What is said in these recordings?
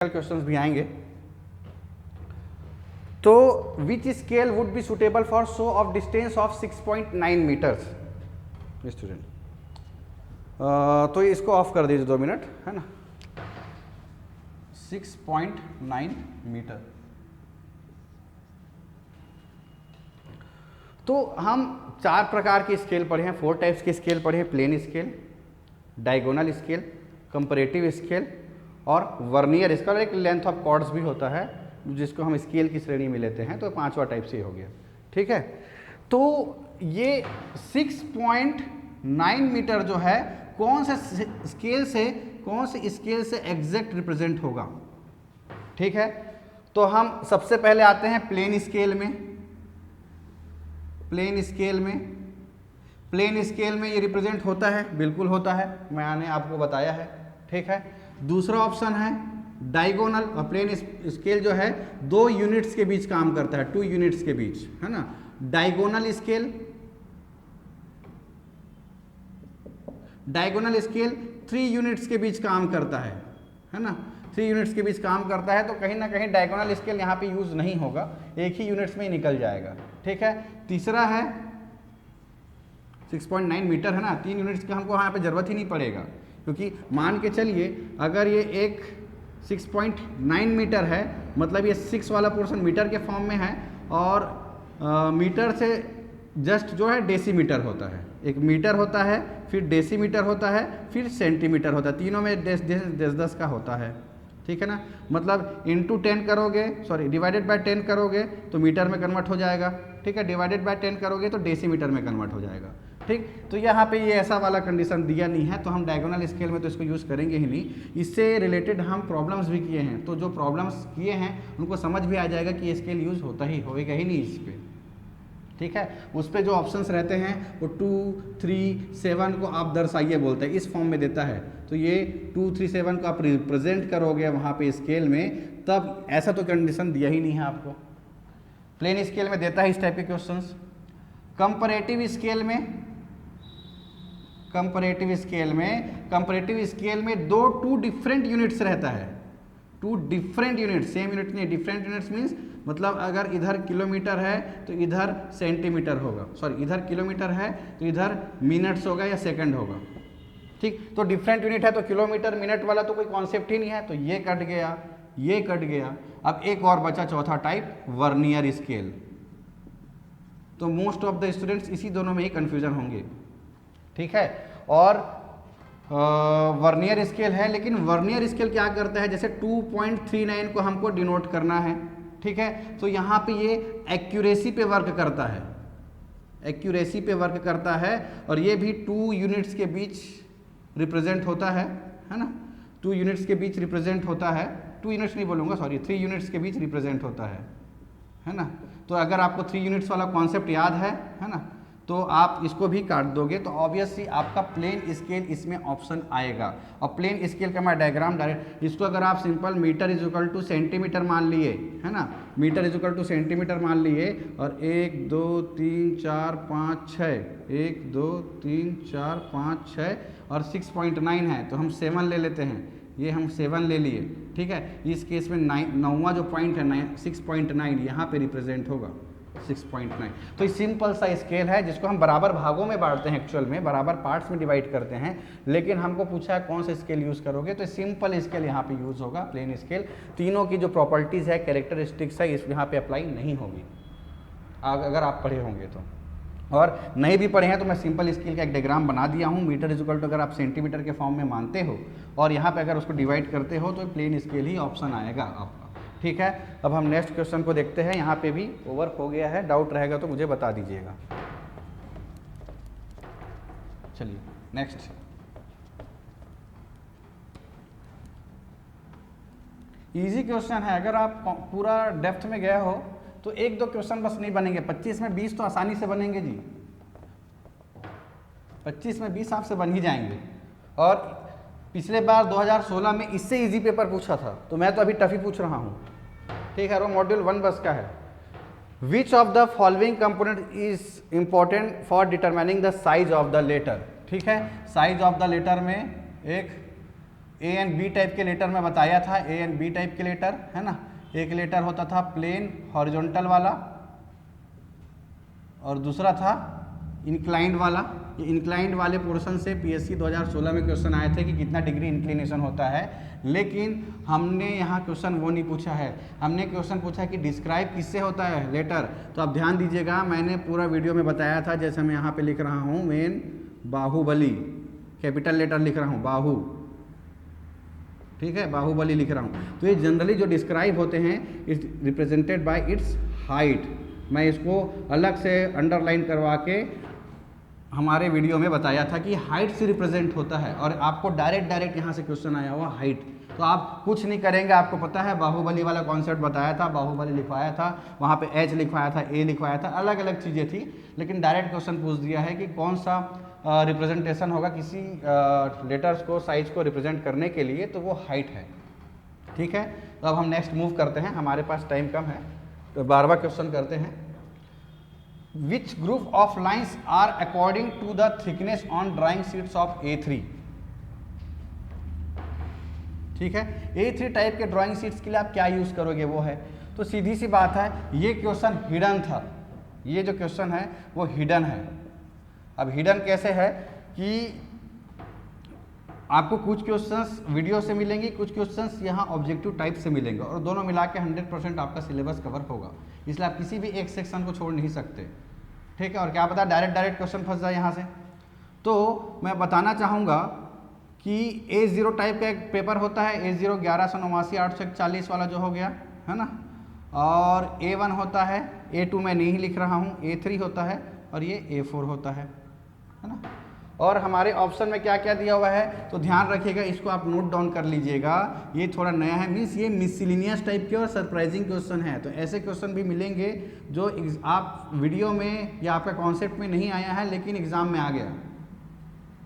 Questions भी आएंगे। तो which scale would be suitable for show of distance of 6.9 metres student. तो इसको ऑफ कर दीजिए 2 मिनट, है ना। 6.9 मीटर। तो हम 4 प्रकार के स्केल पढ़े हैं, 4 टाइप्स के स्केल पढ़े हैं। Plain scale, diagonal scale, comparative scale और वर्नियर स्केल। एक लेंथ ऑफ कॉर्ड्स भी होता है जिसको हम स्केल की श्रेणी में लेते हैं। तो 5वां टाइप से हो गया, ठीक है। तो ये 6.9 मीटर जो है कौन से स्केल से एग्जैक्ट रिप्रेजेंट होगा, ठीक है। तो हम सबसे पहले आते हैं प्लेन स्केल में। प्लेन स्केल में ये रिप्रेजेंट होता है, बिल्कुल होता है, मैंने आपको बताया है, ठीक है। दूसरा ऑप्शन है डायगोनल। और प्लेन स्केल जो है 2 यूनिट्स के बीच काम करता है, 2 यूनिट्स के बीच, है ना। डायगोनल स्केल 3 यूनिट्स के बीच काम करता है ना। 3 यूनिट्स के बीच काम करता है। तो कहीं ना कहीं डायगोनल स्केल यहाँ पे यूज नहीं होगा, एक ही यूनिट्स में ही निकल जाएगा, ठीक है। तीसरा है 6.9 मीटर, है ना। 3 यूनिट्स का हमको यहाँ पे जरूरत ही नहीं पड़ेगा, क्योंकि मान के चलिए अगर ये एक 6.9 मीटर है, मतलब ये 6 वाला पोर्शन मीटर के फॉर्म में है, और मीटर से जस्ट जो है डेसीमीटर होता है। एक मीटर होता है, फिर डेसीमीटर होता है, फिर सेंटीमीटर होता है। तीनों में 10 का होता है, ठीक है ना। मतलब इंटू 10 करोगे, सॉरी डिवाइडेड बाय 10 करोगे तो मीटर में कन्वर्ट हो जाएगा, ठीक है। डिवाइडेड बाय 10 करोगे तो डेसीमीटर में कन्वर्ट हो जाएगा, ठीक। तो यहाँ पे ये ऐसा वाला कंडीशन दिया नहीं है, तो हम डायगोनल स्केल में तो इसको यूज़ करेंगे ही नहीं। इससे रिलेटेड हम प्रॉब्लम्स भी किए हैं, तो जो प्रॉब्लम्स किए हैं उनको समझ भी आ जाएगा कि ये स्केल यूज़ होगा ही नहीं इस पर, ठीक है। उस पर जो ऑप्शंस रहते हैं वो 2, 3, 7 को आप दर्शाइए बोलते हैं, इस फॉर्म में देता है। तो ये 2, 3, 7 को आप रिप्रेजेंट करोगे वहाँ पे स्केल में, तब ऐसा तो कंडीशन दिया ही नहीं है आपको। प्लेन स्केल में देता है इस टाइप के क्वेश्चंस। कंपैरेटिव स्केल में 2 डिफरेंट यूनिट्स रहता है। 2 डिफरेंट यूनिट, सेम यूनिट नहीं, डिफरेंट यूनिट्स मीन्स मतलब अगर इधर किलोमीटर है तो इधर सेंटीमीटर होगा, सॉरी इधर किलोमीटर है तो इधर मिनट्स होगा या सेकंड होगा, ठीक। तो डिफरेंट यूनिट है तो किलोमीटर मिनट वाला तो कोई कॉन्सेप्ट ही नहीं है, तो ये कट गया, ये कट गया। अब एक और बचा चौथा टाइप, वर्नियर स्केल। तो मोस्ट ऑफ द स्टूडेंट्स इसी दोनों में ही कंफ्यूजन होंगे, ठीक है। और वर्नियर स्केल है, लेकिन वर्नियर स्केल क्या करता है, जैसे 2.39 को हमको डिनोट करना है, ठीक है। तो यहाँ पे ये एक्यूरेसी पे वर्क करता है, और ये भी 2 यूनिट्स के बीच रिप्रेजेंट होता है ना। 2 यूनिट्स के बीच रिप्रेजेंट होता है, 2 यूनिट्स नहीं बोलूँगा, सॉरी 3 यूनिट्स के बीच रिप्रेजेंट होता है ना। तो अगर आपको 3 यूनिट्स वाला कॉन्सेप्ट याद है ना, तो आप इसको भी काट दोगे तो ऑब्वियसली आपका प्लेन स्केल इसमें ऑप्शन आएगा। और प्लेन स्केल का मैं डायग्राम डायरेक्ट, इसको अगर आप simple metre is equal to centimetre मान लिए, है ना, metre is equal to centimetre मान लिए, और 1, 2, 3, 4, 5, 6, 1, 2, 3, 4, 5, 6 और 6.9 है तो हम 7 ले लेते हैं। ये हम 7 ले लिए, ठीक है। इस केस में 9वां जो पॉइंट है 6.9 यहाँ पे रिप्रेजेंट होगा 6.9। तो ये सिंपल सा स्केल है जिसको हम बराबर भागों में बांटते हैं, एक्चुअल में बराबर पार्ट्स में डिवाइड करते हैं, लेकिन हमको पूछा है कौन सा स्केल यूज़ करोगे, तो सिंपल स्केल यहाँ पे यूज़ होगा, प्लेन स्केल। तीनों की जो प्रॉपर्टीज़ है, कैरेक्टरिस्टिक्स है, इस यहाँ पे अप्लाई नहीं होगी अगर आप पढ़े होंगे तो। और नहीं भी पढ़े हैं तो मैं सिंपल स्केल का एक डायग्राम बना दिया हूँ। मीटर इज इक्वल टू अगर आप सेंटीमीटर के फॉर्म में मानते हो और यहाँ पे अगर उसको डिवाइड करते हो तो प्लेन स्केल ही ऑप्शन आएगा आपका, ठीक है। अब हम नेक्स्ट क्वेश्चन को देखते हैं। यहाँ पे भी ओवर हो गया है, डाउट रहेगा तो मुझे बता दीजिएगा। चलिए नेक्स्ट। इजी क्वेश्चन है, अगर आप पूरा डेप्थ में गए हो तो 1-2 क्वेश्चन बस नहीं बनेंगे, 25 में 20 तो आसानी से बनेंगे जी। 25 में 20 आपसे बन ही जाएंगे। और पिछले बार 2016 में इससे इजी पेपर पूछा था, तो मैं तो अभी टफ ही पूछ रहा हूँ, ठीक है। वो मॉड्यूल 1 बस का है। Which of the following component is important for determining the size of the letter, ठीक है। साइज ऑफ द लेटर में एक ए एंड बी टाइप के लेटर में बताया था, ए एंड बी टाइप के लेटर, है ना। एक लेटर होता था प्लेन हॉरिजॉन्टल वाला और दूसरा था इंक्लाइंड वाला। ये इंक्लाइंड वाले पोर्शन से पीएससी 2016 में क्वेश्चन आए थे कि कितना डिग्री इंक्लिनेशन होता है, लेकिन हमने यहाँ क्वेश्चन वो नहीं पूछा है, हमने क्वेश्चन पूछा कि डिस्क्राइब किससे होता है लेटर। तो आप ध्यान दीजिएगा, मैंने पूरा वीडियो में बताया था, जैसे मैं यहाँ पे लिख रहा हूँ मेन बाहुबली, कैपिटल लेटर लिख रहा हूँ बाहु, ठीक है, बाहुबली लिख रहा हूँ। तो ये जनरली जो डिस्क्राइब होते हैं it's represented by it's height. मैं इसको अलग से अंडरलाइन करवा के हमारे वीडियो में बताया था कि हाइट से रिप्रेजेंट होता है, और आपको डायरेक्ट यहाँ से क्वेश्चन आया हुआ हाइट। तो आप कुछ नहीं करेंगे, आपको पता है बाहुबली वाला कॉन्सेप्ट बताया था, बाहुबली लिखवाया था, वहाँ पे एच लिखवाया था, ए लिखवाया था, अलग अलग चीज़ें थी, लेकिन डायरेक्ट क्वेश्चन पूछ दिया है कि कौन सा रिप्रेजेंटेशन होगा किसी लेटर्स को, साइज को रिप्रेजेंट करने के लिए, तो वो हाइट है, ठीक है। तो अब हम नेक्स्ट मूव करते हैं, हमारे पास टाइम कम है, तो 12वां क्वेश्चन करते हैं। Which group of lines are according to the thickness on drawing sheets of A3? ठीक है, A3 टाइप के ड्राइंग शीट्स के लिए आप क्या यूज करोगे वो है। तो सीधी सी बात है, ये क्वेश्चन हिडन था, ये जो क्वेश्चन है वो हिडन है। अब हिडन कैसे है कि आपको कुछ क्वेश्चंस वीडियो से मिलेंगे, कुछ क्वेश्चंस यहाँ ऑब्जेक्टिव टाइप से मिलेंगे, और दोनों मिला के 100% आपका सिलेबस कवर होगा, इसलिए आप किसी भी एक सेक्शन को छोड़ नहीं सकते, ठीक है। और क्या पता डायरेक्ट क्वेश्चन फंस जाए यहाँ से। तो मैं बताना चाहूँगा कि A0 टाइप का एक पेपर होता है, A0 1189 841 वाला जो हो गया है ना, और A1 होता है, A2 मैं नहीं लिख रहा हूँ, A3 होता है, और ये A4 होता है ना। और हमारे ऑप्शन में क्या क्या दिया हुआ है, तो ध्यान रखिएगा, इसको आप नोट डाउन कर लीजिएगा, ये थोड़ा नया है, मीन्स ये मिसलिनियस टाइप के और सरप्राइजिंग क्वेश्चन है। तो ऐसे क्वेश्चन भी मिलेंगे जो आप वीडियो में या आपका कॉन्सेप्ट में नहीं आया है लेकिन एग्जाम में आ गया,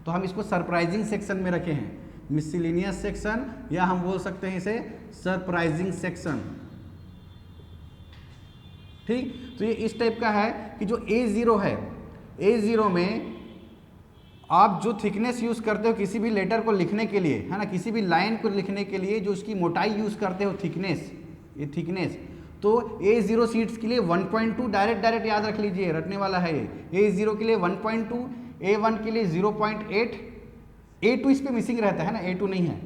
तो हम इसको सरप्राइजिंग सेक्शन में रखे हैं, मिसलिनियस सेक्शन, या हम बोल सकते हैं इसे सरप्राइजिंग सेक्शन, ठीक। तो ये इस टाइप का है कि जो A0 है, A0 में आप जो थिकनेस यूज करते हो किसी भी लेटर को लिखने के लिए, है ना, किसी भी लाइन को लिखने के लिए जो उसकी मोटाई यूज करते हो, थिकनेस, ये थिकनेस, तो A0 शीट्स के लिए 1.2 डायरेक्ट याद रख लीजिए, रटने वाला है ये। A0 के लिए 1.2, A1 के लिए 0.8, A2 इस पे मिसिंग रहता है ना, A2 नहीं है,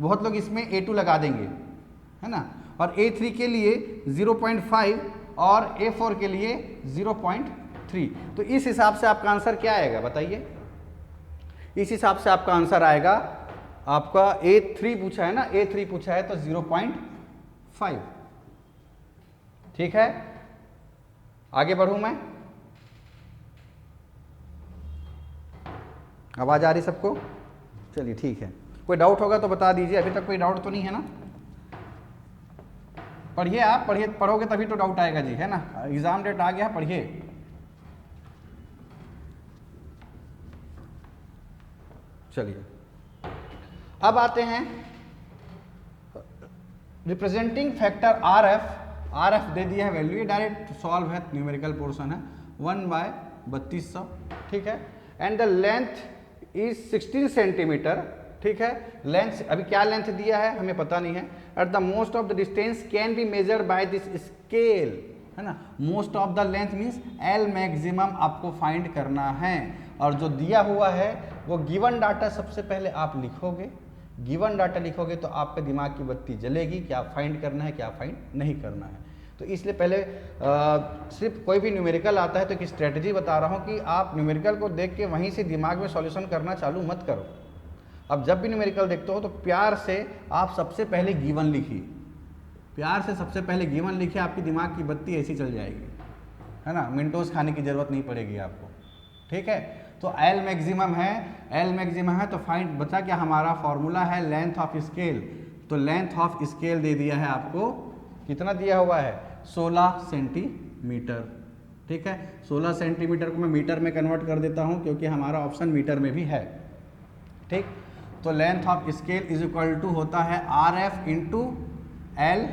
बहुत लोग इसमें A2 लगा देंगे, है ना। और A3 के लिए 0.5 और A4 के लिए 0.3। तो इस हिसाब से आपका आंसर क्या आएगा बताइए, इस हिसाब से आपका आंसर आएगा, आपका A3 पूछा है ना, A3 पूछा है तो 0.5, ठीक है। आगे बढ़ूं मैं, आवाज आ रही सबको, चलिए ठीक है। कोई डाउट होगा तो बता दीजिए, अभी तक कोई डाउट तो नहीं है ना। पढ़िए, आप पढ़िए, पढ़ोगे तभी तो डाउट आएगा जी, है ना, एग्जाम डेट आ गया, पढ़िए। चलिए अब आते हैं रिप्रेजेंटिंग फैक्टर RF दे दिया है वैल्यू, ये डायरेक्ट सॉल्व है, न्यूमेरिकल पोर्शन है, 1/3200, ठीक है। And the length is 16 centimetre, ठीक है। लेंथ, अभी क्या लेंथ दिया है हमें पता नहीं है। At the most of the distance can be measured by this scale, है ना। Most of the length means L maximum आपको फाइंड करना है, और जो दिया हुआ है वो गिवन डाटा सबसे पहले आप लिखोगे, गिवन डाटा लिखोगे तो आपके दिमाग की बत्ती जलेगी, क्या फाइंड करना है क्या फाइंड नहीं करना है। तो इसलिए पहले सिर्फ कोई भी न्यूमेरिकल आता है तो एक स्ट्रेटजी बता रहा हूँ कि आप न्यूमेरिकल को देख के वहीं से दिमाग में सॉल्यूशन करना चालू मत करो। अब जब भी न्यूमेरिकल देखते हो तो प्यार से आप सबसे पहले गिवन लिखिए, प्यार से सबसे पहले गिवन लिखिए, आपकी दिमाग की बत्ती ऐसी चल जाएगी, है ना, मिनटोस खाने की जरूरत नहीं पड़ेगी आपको, ठीक है। तो L मैक्सिमम है, L मैक्सिमम है तो फाइंड, बचा क्या हमारा फॉर्मूला है लेंथ ऑफ स्केल, तो लेंथ ऑफ स्केल दे दिया है आपको, कितना दिया हुआ है 16 सेंटीमीटर, ठीक है। 16 सेंटीमीटर को मैं मीटर में कन्वर्ट कर देता हूं क्योंकि हमारा ऑप्शन मीटर में भी है, ठीक। तो length of scale is equal to होता है RF into L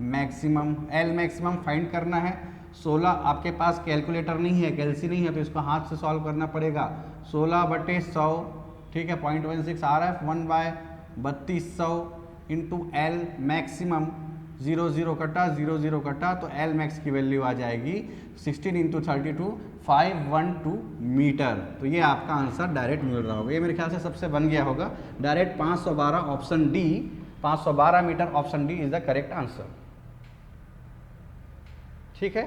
maximum, L maximum find करना है। 16, आपके पास कैलकुलेटर नहीं है, कैलसी नहीं है, तो इसको हाथ से सॉल्व करना पड़ेगा। 16/100, ठीक है, 0.16 RF 1/, 3200 इंटू एल मैक्सिमम, 00 कटा 00 कटा, तो एल मैक्स की वैल्यू आ जाएगी 16 इंटू 32 512 मीटर। तो ये आपका आंसर डायरेक्ट मिल रहा होगा। ये मेरे ख्याल से सबसे बन गया होगा direct. 512 option D, 512 metre option D is the correct answer. ठीक है,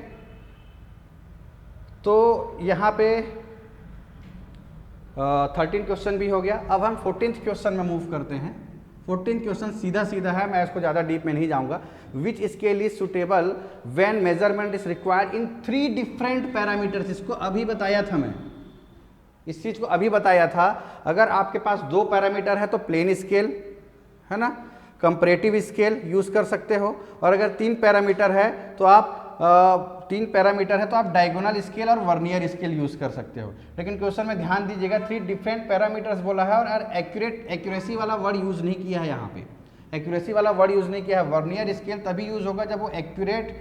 तो यहाँ पे 13 क्वेश्चन भी हो गया। अब हम 14th क्वेश्चन में मूव करते हैं। 14th क्वेश्चन सीधा सीधा है, मैं इसको ज़्यादा डीप में नहीं जाऊंगा। Which scale is suitable when measurement is required in 3 different parameters. इसको अभी बताया था मैं, इस चीज़ को अभी बताया था। अगर आपके पास 2 पैरामीटर है तो प्लेन स्केल है ना, कंपैरेटिव स्केल यूज कर सकते हो, और अगर 3 पैरामीटर है तो आप 3 पैरामीटर है तो आप डायगोनल स्केल और वर्नियर स्केल यूज कर सकते हो। लेकिन क्वेश्चन में ध्यान दीजिएगा 3 डिफरेंट पैरामीटर्स बोला है, और एक्यूरेसी वाला वर्ड यूज नहीं किया है। यहाँ पे एक्यूरेसी वाला वर्ड यूज नहीं किया है। वर्नियर स्केल तभी यूज होगा जब वो एक्यूरेट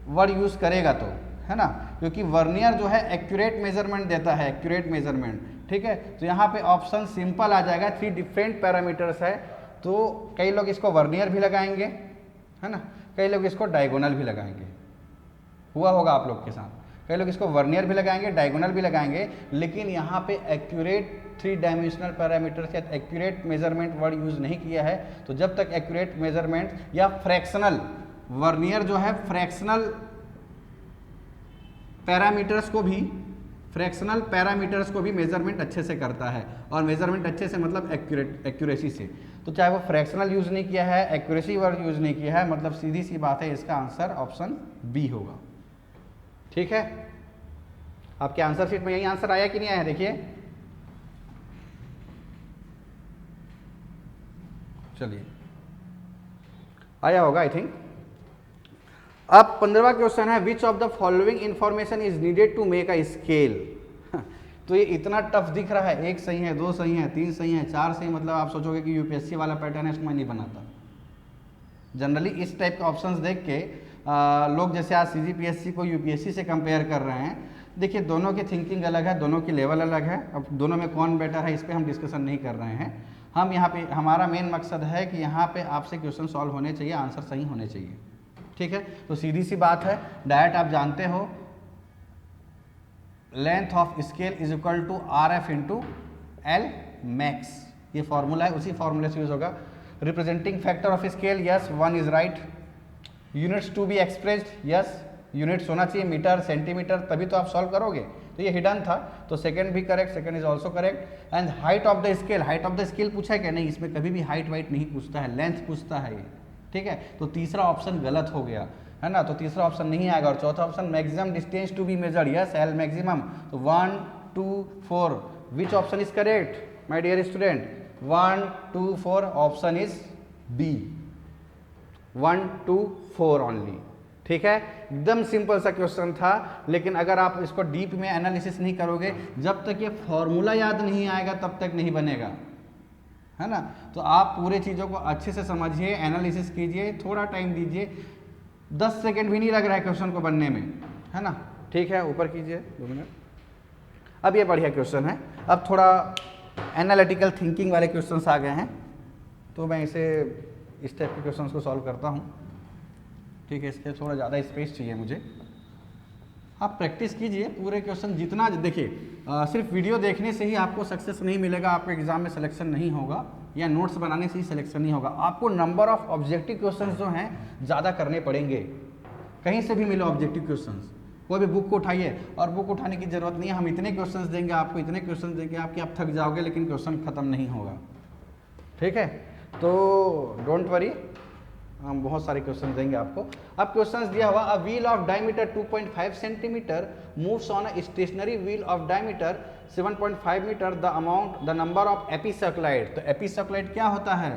वर्ड यूज करेगा तो, है ना, क्योंकि वर्नियर जो है एक्यूरेट मेजरमेंट देता है, एक्यूरेट मेजरमेंट। ठीक है, तो यहाँ पे ऑप्शन सिंपल आ जाएगा, 3 डिफरेंट पैरामीटर्स है, तो कई लोग इसको वर्नियर भी लगाएंगे, है ना, कई लोग इसको डायगोनल भी लगाएंगे। हुआ होगा आप लोग के साथ, कई लोग इसको वर्नियर भी लगाएंगे, डायगोनल भी लगाएंगे, लेकिन यहाँ पे एक्यूरेट 3 डायमेंशनल पैरामीटर्स या एक्यूरेट मेजरमेंट वर्ड यूज नहीं किया है। तो जब तक एक्यूरेट मेजरमेंट या फ्रैक्शनल, वर्नियर जो है फ्रैक्शनल पैरामीटर्स को भी मेजरमेंट अच्छे से करता है, और मेजरमेंट अच्छे से मतलब एक्यूरेसी से। तो चाहे वो फ्रैक्शनल यूज नहीं किया है, एक्यूरेसी वर्ड यूज नहीं किया है, मतलब सीधी सी बात है, इसका आंसर ऑप्शन बी होगा। ठीक है, आपके आंसर शीट में यही आंसर आया कि नहीं आया, देखिए। चलिए, आया होगा आई थिंक। अब 15वां क्वेश्चन है, which of the following information is needed to make a scale. तो ये इतना टफ दिख रहा है, 1 सही है, 2 सही है, 3 सही है, 4 सही, मतलब आप सोचोगे कि यूपीएससी वाला पैटर्न है, इसको मैं नहीं बनाता। जनरली इस टाइप के ऑप्शंस देख के लोग जैसे आज सीजीपीएससी को यूपीएससी से कंपेयर कर रहे हैं। देखिए, दोनों की थिंकिंग अलग है, दोनों की लेवल अलग है। अब दोनों में कौन बेटर है इस पर हम डिस्कशन नहीं कर रहे हैं। हम यहाँ पे, हमारा मेन मकसद है कि यहाँ पे आपसे क्वेश्चन सॉल्व होने चाहिए, आंसर सही होने चाहिए। ठीक है, तो सीधी सी बात है, डायरेक्ट आप जानते हो length of scale is equal to RF into L max. ये फॉर्मूला है, उसी फॉर्मूले से यूज होगा। Representing factor of scale, yes 1 is right. Units to be expressed, yes units होना चाहिए मीटर सेंटीमीटर, तभी तो आप सॉल्व करोगे। तो ये हिडन था, तो सेकंड भी correct, second is also correct. And height of the scale, height of the scale पूछा है क्या, नहीं, इसमें कभी भी हाइट वाइट नहीं पूछता है, लेंथ पूछता है ये। ठीक है, तो तीसरा ऑप्शन गलत हो गया, है ना, तो तीसरा ऑप्शन नहीं आएगा। और चौथा option maximum distance to be measured, yes L maximum, तो 1 2 4, which option is correct my dear student, 1 2 4, option is B, 1 2 4 only. ठीक है, एकदम सिंपल सा क्वेश्चन था, लेकिन अगर आप इसको डीप में एनालिसिस नहीं करोगे, जब तक ये फॉर्मूला याद नहीं आएगा तब तक नहीं बनेगा, है ना। तो आप पूरे चीज़ों को अच्छे से समझिए, एनालिसिस कीजिए, थोड़ा टाइम दीजिए, 10 सेकेंड भी नहीं लग रहा है क्वेश्चन को बनने में, है ना। ठीक है, ऊपर कीजिए 2 मिनट। अब ये बढ़िया क्वेश्चन है, अब थोड़ा एनालिटिकल थिंकिंग वाले क्वेश्चंस आ गए हैं, तो मैं इसे इस टाइप के क्वेश्चंस को सॉल्व करता हूँ। ठीक है, इसके थोड़ा ज़्यादा स्पेस चाहिए मुझे। आप प्रैक्टिस कीजिए पूरे क्वेश्चन जितना, देखिए सिर्फ वीडियो देखने से ही आपको सक्सेस नहीं मिलेगा, आपको एग्जाम में सिलेक्शन नहीं होगा, या नोट्स बनाने से ही सिलेक्शन नहीं होगा। आपको नंबर ऑफ ऑब्जेक्टिव क्वेश्चंस जो हैं ज़्यादा करने पड़ेंगे, कहीं से भी मिले ऑब्जेक्टिव क्वेश्चंस। कोई भी बुक को उठाइए, और बुक उठाने की जरूरत नहीं है, हम इतने क्वेश्चंस देंगे आपको, इतने क्वेश्चंस देंगे आपके, आप थक जाओगे लेकिन क्वेश्चन खत्म नहीं होगा। ठीक है, तो डोंट वरी, हम बहुत सारे क्वेश्चन देंगे आपको। अब क्वेश्चन दिया हुआ, a wheel of diameter 2.5 centimetre moves on a stationary wheel of diameter 7.5 metre, the number of epicycloid. तो एपिसर्कुलाइड क्या होता है,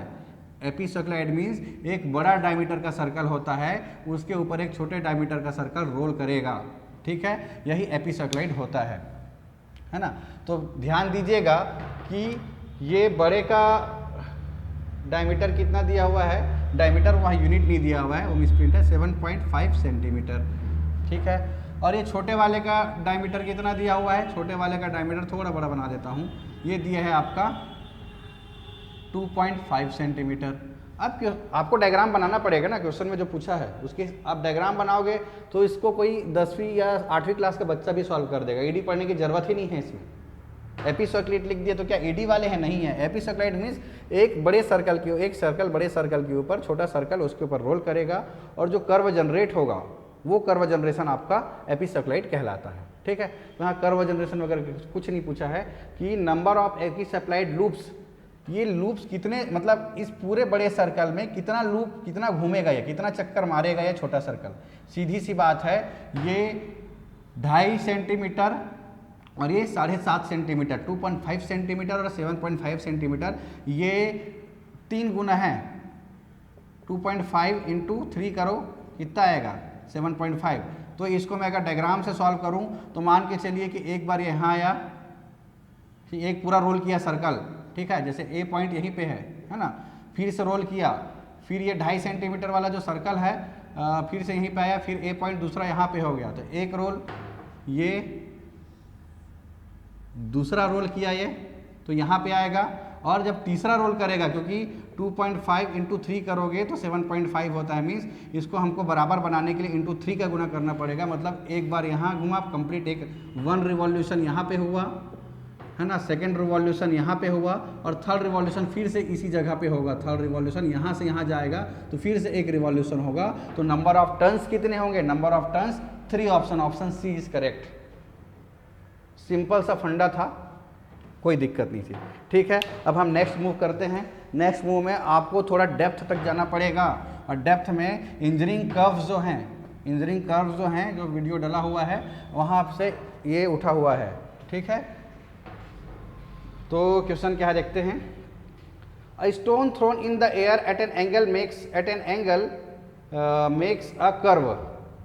एपिसर्कुलाइड मीन्स एक बड़ा डायमीटर का सर्कल होता है, उसके ऊपर एक छोटे डायमीटर का सर्कल रोल करेगा। ठीक है, यही एपिसर्कुलाइड होता है ना। तो ध्यान दीजिएगा कि ये बड़े का डायमीटर कितना दिया हुआ है, डायमीटर वहाँ यूनिट नहीं दिया हुआ है, वो मिसप्रिंट है, 7.5 सेंटीमीटर। ठीक है, और ये छोटे वाले का डायमीटर कितना दिया हुआ है, छोटे वाले का डायमीटर थोड़ा बड़ा बना देता हूँ, ये दिया है आपका 2.5 सेंटीमीटर। अब आपको डायग्राम बनाना पड़ेगा ना, क्वेश्चन में जो पूछा है उसके आप डायग्राम बनाओगे तो इसको कोई 10वीं या 8वीं क्लास का बच्चा भी सॉल्व कर देगा। ईडी पढ़ने की जरूरत ही नहीं है इसमें। एपिसोक्लिड लिख दिया तो क्या ईडी वाले हैं? नहीं है। एपिसोक्लिड मीन्स एक बड़े सर्कल की, एक सर्कल बड़े सर्कल के ऊपर छोटा सर्कल उसके ऊपर रोल करेगा और जो कर्व जनरेट होगा वो कर्व जनरेशन आपका एपिसोक्लाइड कहलाता है। ठीक है, तो यहाँ कर्व जनरेशन वगैरह कुछ नहीं पूछा है कि नंबर ऑफ एपिसोक्लाइड लूप्स, ये लूप्स कितने, मतलब इस पूरे बड़े सर्कल में कितना लूप, कितना घूमेगा, ये कितना चक्कर मारेगा ये छोटा सर्कल। सीधी सी बात है, ये 2.5 सेंटीमीटर और ये 7.5 सेंटीमीटर, 2.5 सेंटीमीटर और 7.5 सेंटीमीटर, ये 3 गुना है। 2.5 इंटू 3 करो कितना आएगा? 7.5। तो इसको मैं अगर डायग्राम से सॉल्व करूं तो मान के चलिए कि एक बार यहाँ आया, एक पूरा रोल किया सर्कल, ठीक है, जैसे ए पॉइंट यहीं पे है ना, फिर से रोल किया, फिर ये 2.5 सेंटीमीटर वाला जो सर्कल है फिर से यहीं पे आया, फिर ए पॉइंट दूसरा यहाँ पे हो गया, तो एक रोल, ये दूसरा रोल किया ये, तो यहाँ पे आएगा। और जब तीसरा रोल करेगा, क्योंकि 2.5 इंटू 3 करोगे तो 7.5 होता है, मीन्स इसको हमको बराबर बनाने के लिए इंटू 3 का गुना करना पड़ेगा। मतलब एक बार यहाँ घुमा कंप्लीट, एक 1 रिवॉल्यूशन यहाँ पे हुआ है ना, सेकेंड रिवॉल्यूशन यहाँ पे हुआ और थर्ड रिवॉल्यूशन फिर से इसी जगह पे होगा। थर्ड रिवॉल्यूशन यहाँ से यहाँ जाएगा तो फिर से एक रिवॉल्यूशन होगा। तो नंबर ऑफ टर्न्स कितने होंगे? Number of turns 3 option C is correct. Simple सा फंडा था, कोई दिक्कत नहीं थी। ठीक है, अब हम नेक्स्ट मूव करते हैं। नेक्स्ट मूव में आपको थोड़ा डेप्थ तक जाना पड़ेगा और डेप्थ में इंजीनियरिंग कर्व्स जो हैं, इंजीनियरिंग कर्व्स जो हैं, जो वीडियो डला हुआ है वहाँ से ये उठा हुआ है। ठीक है, तो क्वेश्चन क्या है देखते हैं। A stone thrown in the air at an angle makes a curve.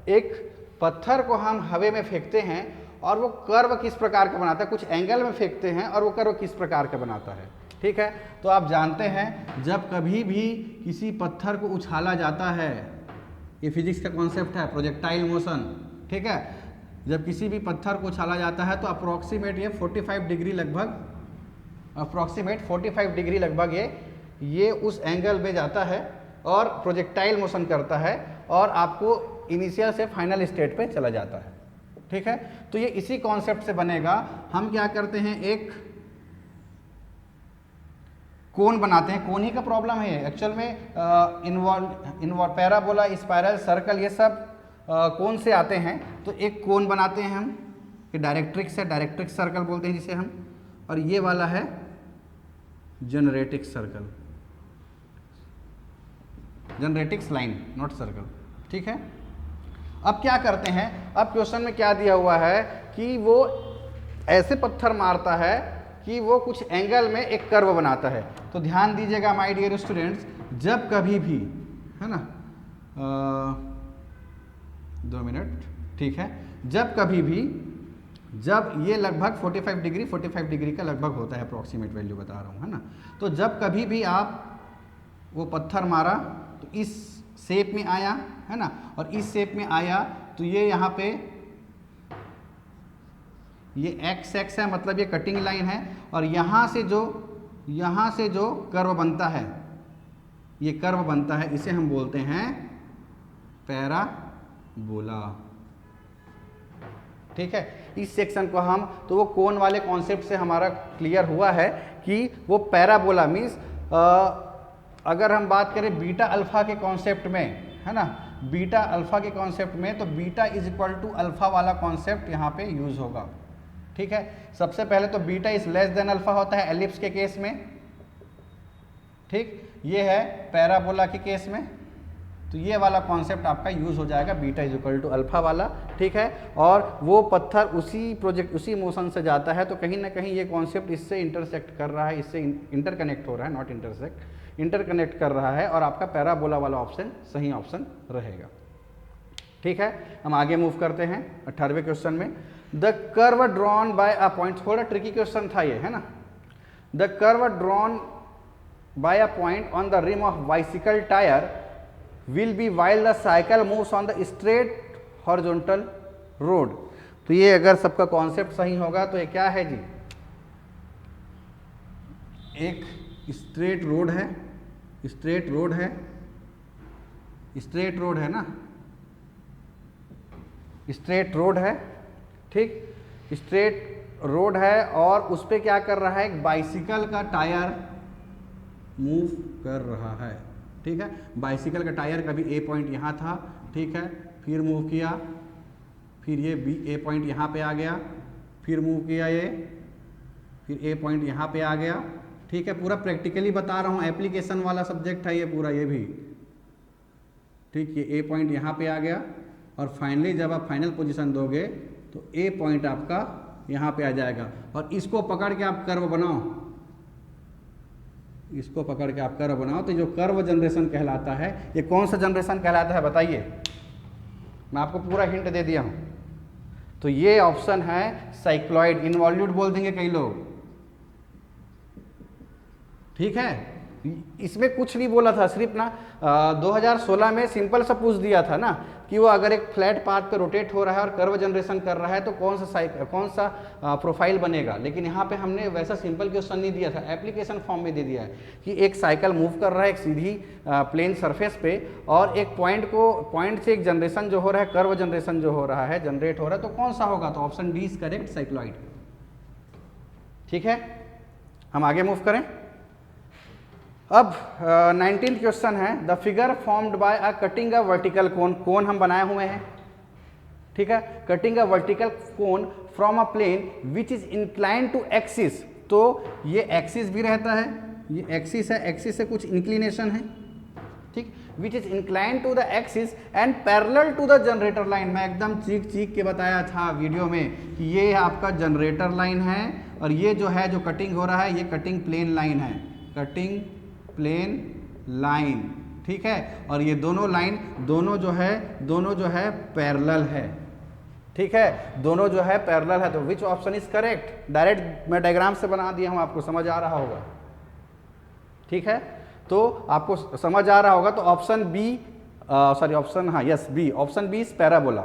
एक पत्थर को हम हवे में फेंकते हैं और वो कर्व किस प्रकार का बनाता है, कुछ एंगल में फेंकते हैं और वो कर्व किस प्रकार का बनाता है। ठीक है, तो आप जानते हैं जब कभी भी किसी पत्थर को उछाला जाता है, ये फिजिक्स का कॉन्सेप्ट है, प्रोजेक्टाइल मोशन। ठीक है, जब किसी भी पत्थर को उछाला जाता है तो अप्रोक्सीमेट ये 45 डिग्री लगभग, अप्रोक्सीमेट 45 डिग्री लगभग ये उस एंगल में जाता है और प्रोजेक्टाइल मोशन करता है और आपको इनिशियल से फाइनल स्टेट पे चला जाता है। ठीक है, तो ये इसी कॉन्सेप्ट से बनेगा। हम क्या करते हैं, एक कोन बनाते हैं। कोन ही का प्रॉब्लम है एक्चुअल में। इन्वॉल्व पैराबोला, स्पाइरल, सर्कल, ये सब कोन से आते हैं। तो एक कोन बनाते हैं हम, ये डायरेक्ट्रिक्स है, डायरेक्ट्रिक्स सर्कल बोलते हैं जिसे हम, और ये वाला है जनरेटिक्स सर्कल, जनरेटिक्स लाइन, नॉट सर्कल। ठीक है, अब क्या करते हैं, अब क्वेश्चन में क्या दिया हुआ है कि वो ऐसे पत्थर मारता है कि वो कुछ एंगल में एक कर्व बनाता है। तो ध्यान दीजिएगा माय डियर स्टूडेंट्स, जब कभी भी, है ना, 2 मिनट, ठीक है, जब कभी भी, जब ये लगभग 45 डिग्री का लगभग होता है, अप्रॉक्सीमेट वैल्यू बता रहा हूँ, है ना। तो जब कभी भी आप वो पत्थर मारा तो इस शेप में आया, है ना, और इस शेप में आया तो ये यहाँ पे ये एक्स एक्स है, मतलब ये कटिंग लाइन है, और यहाँ से जो कर्व बनता है, ये कर्व बनता है, इसे हम बोलते हैं पैराबोला। ठीक है, इस सेक्शन को हम, तो वो कोन वाले कॉन्सेप्ट से हमारा क्लियर हुआ है कि वो पैराबोला मीन्स, अगर हम बात करें बीटा अल्फा के कॉन्सेप्ट में, है ना, बीटा अल्फा के कॉन्सेप्ट में, तो beta is equal to alpha वाला कॉन्सेप्ट यहाँ पे यूज होगा। ठीक है, सबसे पहले तो beta is less than alpha होता है एलिप्स के केस में। ठीक, ये है पैराबोला के केस में, तो ये वाला कॉन्सेप्ट आपका यूज हो जाएगा, beta is equal to alpha वाला। ठीक है, और वो पत्थर उसी मोशन से जाता है, तो कहीं ना कहीं ये कॉन्सेप्ट इससे इंटरसेक्ट कर रहा है, इससे इंटरकनेक्ट हो रहा है, नॉट इंटरसेक्ट, इंटरकनेक्ट कर रहा है, और आपका पैराबोला वाला ऑप्शन सही ऑप्शन रहेगा। ठीक है, हम आगे मूव करते हैं 18वें क्वेश्चन में। The curve drawn by a point, थोड़ा ट्रिकी क्वेश्चन था ये, है ना। The curve drawn by a point on the rim of bicycle tyre will be while the cycle moves on the straight horizontal road। तो ये अगर सबका concept सही होगा तो ये क्या है जी, एक स्ट्रेट रोड है, स्ट्रेट रोड है, स्ट्रेट रोड है ना, स्ट्रेट रोड है, ठीक, स्ट्रेट रोड है और उस पर क्या कर रहा है, एक बाइसिकल का टायर मूव कर रहा है, ठीक है। बाइसिकल का टायर का भी ए पॉइंट यहाँ था, ठीक है, फिर मूव किया, फिर ये बी ए पॉइंट यहाँ पे आ गया, फिर मूव किया ये, फिर ए पॉइंट यहाँ पे आ गया, ठीक है। पूरा प्रैक्टिकली बता रहा हूँ, एप्लीकेशन वाला सब्जेक्ट है ये पूरा, ये भी ठीक। ये ए पॉइंट यहाँ पे आ गया और फाइनली जब आप फाइनल पोजीशन दोगे तो ए पॉइंट आपका यहाँ पे आ जाएगा और इसको पकड़ के आप कर्व बनाओ, इसको पकड़ के आप कर्व बनाओ तो जो कर्व जनरेशन कहलाता है, ये कौन सा जनरेशन कहलाता है बताइए, मैं आपको पूरा हिंट दे दिया हूँ। तो ये ऑप्शन है साइक्लॉइड, इनवॉल्यूट बोल देंगे कई लोग, ठीक है। इसमें कुछ नहीं बोला था, सिर्फ ना 2016 में सिंपल सा पूछ दिया था ना कि वो अगर एक फ्लैट पाथ पे रोटेट हो रहा है और कर्व जनरेशन कर रहा है तो कौन सा प्रोफाइल बनेगा। लेकिन यहाँ पे हमने वैसा सिंपल क्वेश्चन नहीं दिया था, एप्लीकेशन फॉर्म में दे दिया है कि एक साइकिल मूव कर रहा है एक सीधी प्लेन सरफेस पे और एक पॉइंट से एक जनरेशन जो हो रहा है, कर्व जनरेशन जो हो रहा है, जनरेट हो रहा है, तो कौन सा होगा, तो option D is correct, cycloid, ठीक है। हम आगे मूव करें। अब 19th क्वेश्चन है, the figure formed by a cutting a vertical cone, cone हम बनाए हुए हैं, ठीक है, cutting a vertical cone from a plane which is inclined to axis, तो ये एक्सिस भी रहता है, ये एक्सिस है, एक्सिस से कुछ इंक्लिनेशन है, ठीक, which is inclined to the axis and parallel to the generator line. मैं एकदम चीख के बताया था वीडियो में कि ये आपका जनरेटर लाइन है और ये जो है जो कटिंग हो रहा है ये कटिंग प्लेन लाइन है, कटिंग प्लेन लाइन, ठीक है। और ये दोनों लाइन दोनों जो है पैरेलल है, ठीक है, दोनों जो है पैरेलल है, तो विच ऑप्शन इज करेक्ट। डायरेक्ट मैं डायग्राम से बना दिया हूं, आपको समझ आ रहा होगा, ठीक है। तो आपको समझ आ रहा होगा तो ऑप्शन बी, सॉरी ऑप्शन, हाँ yes B, option B is parabola,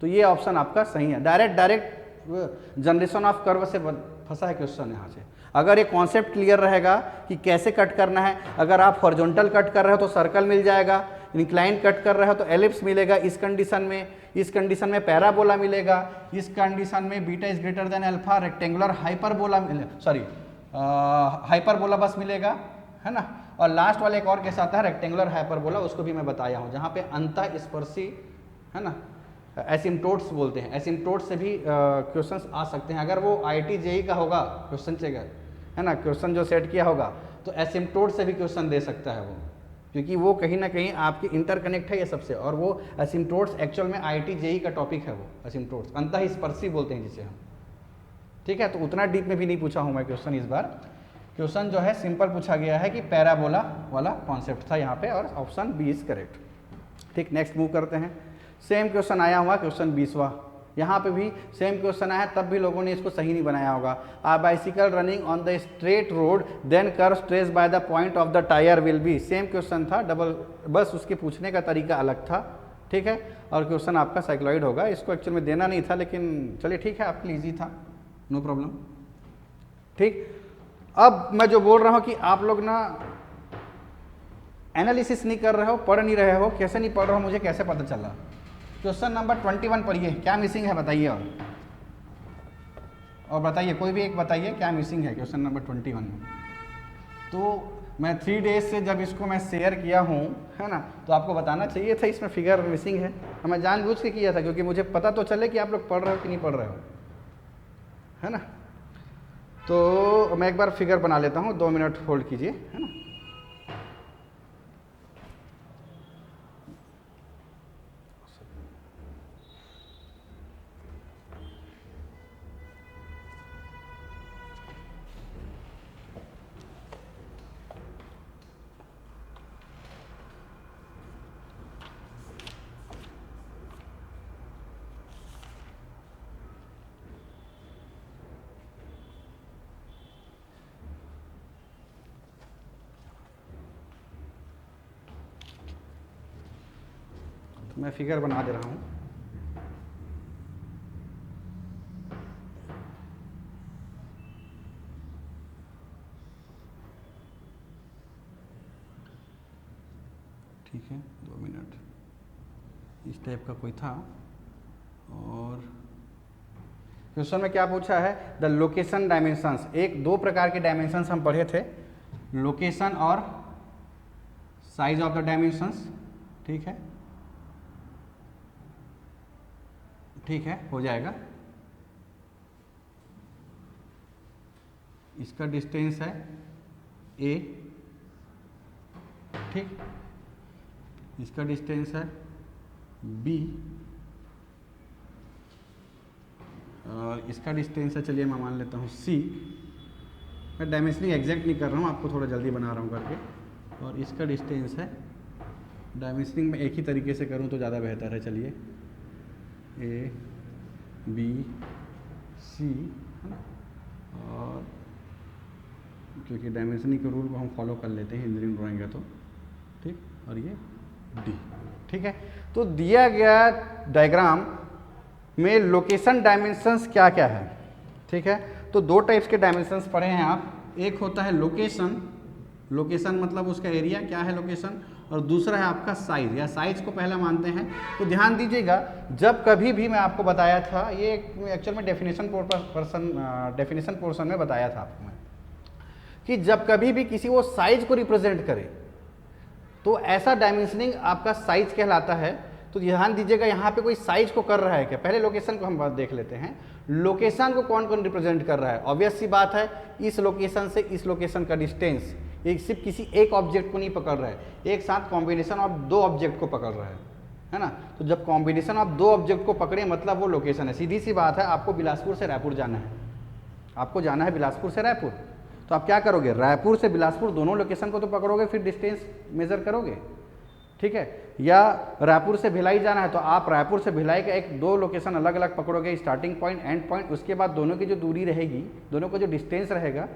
तो ये ऑप्शन आपका सही है। डायरेक्ट जनरेशन ऑफ कर्व से फंसा है क्वेश्चन यहाँ से। अगर ये कॉन्सेप्ट क्लियर रहेगा कि कैसे कट करना है, अगर आप हॉरिजॉन्टल कट कर रहे हो तो सर्कल मिल जाएगा, इंक्लाइन कट कर रहे हो तो एलिप्स मिलेगा, इस कंडीशन में पैराबोला मिलेगा, इस कंडीशन में beta is greater than alpha, rectangular hyperbola hyperbola बस मिलेगा, है ना। और लास्ट वाले एक और केस आता है रेक्टेंगुलर हाइपरबोला, उसको भी मैं बताया हूँ, जहाँ पे अंतः स्पर्शी, है ना, एसिम्टोट्स बोलते हैं, एसिम्टोट्स से भी क्वेश्चंस आ सकते हैं। अगर वो IIT JEE का होगा क्वेश्चन चेकर, है ना, क्वेश्चन जो सेट किया होगा तो एसिम्टोट से भी क्वेश्चन दे सकता है वो, क्योंकि वो कहीं ना कहीं आपकी इंटरकनेक्ट है ये सबसे, और वो एसिम्टोट्स एक्चुअल में IIT JEE का टॉपिक है वो एसिम्टोट्स, अंतः स्पर्शी बोलते हैं जिसे हम, ठीक है। तो उतना डीप में भी नहीं पूछा हूँ मैं क्वेश्चन इस बार, क्वेश्चन जो है सिंपल पूछा गया है कि पैराबोला वाला कॉन्सेप्ट था यहाँ पे, और ऑप्शन बी इज करेक्ट, ठीक। नेक्स्ट मूव करते हैं। सेम क्वेश्चन आया हुआ, क्वेश्चन 20वां, यहाँ पे भी सेम क्वेश्चन आया, तब भी लोगों ने इसको सही नहीं बनाया होगा। A bicycle running on the straight road then curve traced by the point of the tyre will be, same question था, डबल, बस उसके पूछने का तरीका अलग था, ठीक है। और क्वेश्चन आपका साइक्लॉइड होगा, इसको एक्चुअल में देना नहीं था, लेकिन चलिए ठीक है, आपके लिए ईजी था, नो प्रॉब्लम, ठीक। अब मैं जो बोल रहा हूँ कि आप लोग ना एनालिसिस नहीं कर रहे हो, पढ़ नहीं रहे हो, कैसे नहीं पढ़ रहे हो मुझे कैसे पता चला। क्वेश्चन नंबर 21 पढ़िए, क्या मिसिंग है बताइए, और बताइए, कोई भी एक बताइए क्या मिसिंग है क्वेश्चन नंबर 21 में। तो मैं 3 डेज से जब इसको मैं शेयर किया हूँ, है ना, तो आपको बताना चाहिए था इसमें फिगर मिसिंग है, मैं जानबूझ के किया था क्योंकि मुझे पता तो चले कि आप लोग पढ़ रहे हो कि नहीं पढ़ रहे हो, है ना। तो मैं एक बार फिगर बना लेता हूँ, 2 मिनट होल्ड कीजिए, है ना। मैं फिगर बना दे रहा हूँ। इस टाइप का कोई था। और क्वेश्चन में क्या पूछा है, द लोकेशन डायमेंशंस, एक दो प्रकार के डायमेंशंस हम पढ़े थे, लोकेशन और साइज ऑफ द डायमेंशंस। ठीक है, ठीक है, हो जाएगा। इसका डिस्टेंस है a, ठीक, इसका डिस्टेंस है b, और इसका डिस्टेंस है, चलिए मैं मान लेता हूँ c। मैं डायमेंशनिंग एग्जैक्ट नहीं कर रहा हूँ, आपको थोड़ा जल्दी बना रहा हूँ करके। और इसका डिस्टेंस है, डायमेंशनिंग में एक ही तरीके से करूँ तो ज़्यादा बेहतर है। चलिए a b c, है ना, और क्योंकि डायमेंशनिंग के रूल को हम फॉलो कर लेते हैं इंजीनियरिंग ड्राइंग है तो, ठीक, और ये d, ठीक है। तो दिया गया डायग्राम में लोकेशन डायमेंशंस क्या क्या है, ठीक है। तो दो टाइप्स के डायमेंशंस पढ़े हैं आप, एक होता है लोकेशन, लोकेशन मतलब उसका एरिया क्या है लोकेशन, और दूसरा है आपका साइज, या साइज को पहले मानते हैं। तो ध्यान दीजिएगा, जब कभी भी मैं आपको बताया था, ये एक्चुअल में डेफिनेशन पोर्शन में बताया था आपको मैं, कि जब कभी भी किसी वो साइज को रिप्रेजेंट करे तो ऐसा डायमेंशनिंग आपका साइज कहलाता है। तो ध्यान दीजिएगा, यहाँ पे कोई साइज को कर रहा है क्या, पहले लोकेशन को हम बात देख लेते हैं। लोकेशन को कौन कौन रिप्रेजेंट कर रहा है, ऑब्वियस सी बात है, इस लोकेशन से इस लोकेशन का डिस्टेंस, एक सिर्फ किसी एक ऑब्जेक्ट को नहीं पकड़ रहा है, एक साथ कॉम्बिनेशन ऑफ दो ऑब्जेक्ट को पकड़ रहा है ना। तो जब कॉम्बिनेशन ऑफ दो ऑब्जेक्ट को पकड़े मतलब वो लोकेशन है। सीधी सी बात है, आपको बिलासपुर से रायपुर जाना है, आपको जाना है बिलासपुर से रायपुर, तो आप क्या करोगे, रायपुर से बिलासपुर दोनों लोकेशन को तो पकड़ोगे, फिर डिस्टेंस मेजर करोगे, ठीक है। या रायपुर से भिलाई जाना है तो आप रायपुर से भिलाई का एक दो लोकेशन अलग अलग पकड़ोगे, स्टार्टिंग पॉइंट, एंड पॉइंट, उसके बाद दोनों की जो दूरी रहेगी, दोनों का जो डिस्टेंस रहेगा,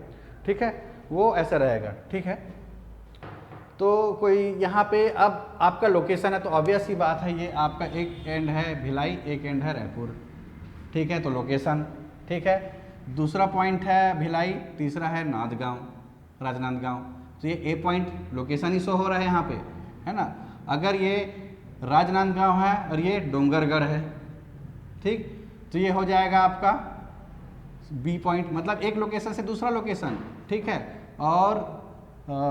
ठीक है, वो ऐसा रहेगा, ठीक है। तो कोई यहाँ पे अब आपका लोकेशन है तो ऑब्वियस सी बात है, ये आपका एक एंड है भिलाई, एक एंड है रायपुर, ठीक है, तो लोकेशन, ठीक है। दूसरा पॉइंट है भिलाई, तीसरा है नांदगांव, राजनांदगांव, तो ये ए पॉइंट लोकेशन ही शो हो रहा है यहाँ पे, है ना। अगर ये राजनांदगांव है और ये डोंगरगढ़ है, ठीक, तो ये हो जाएगा आपका बी पॉइंट, मतलब एक लोकेशन से दूसरा लोकेशन, ठीक है। और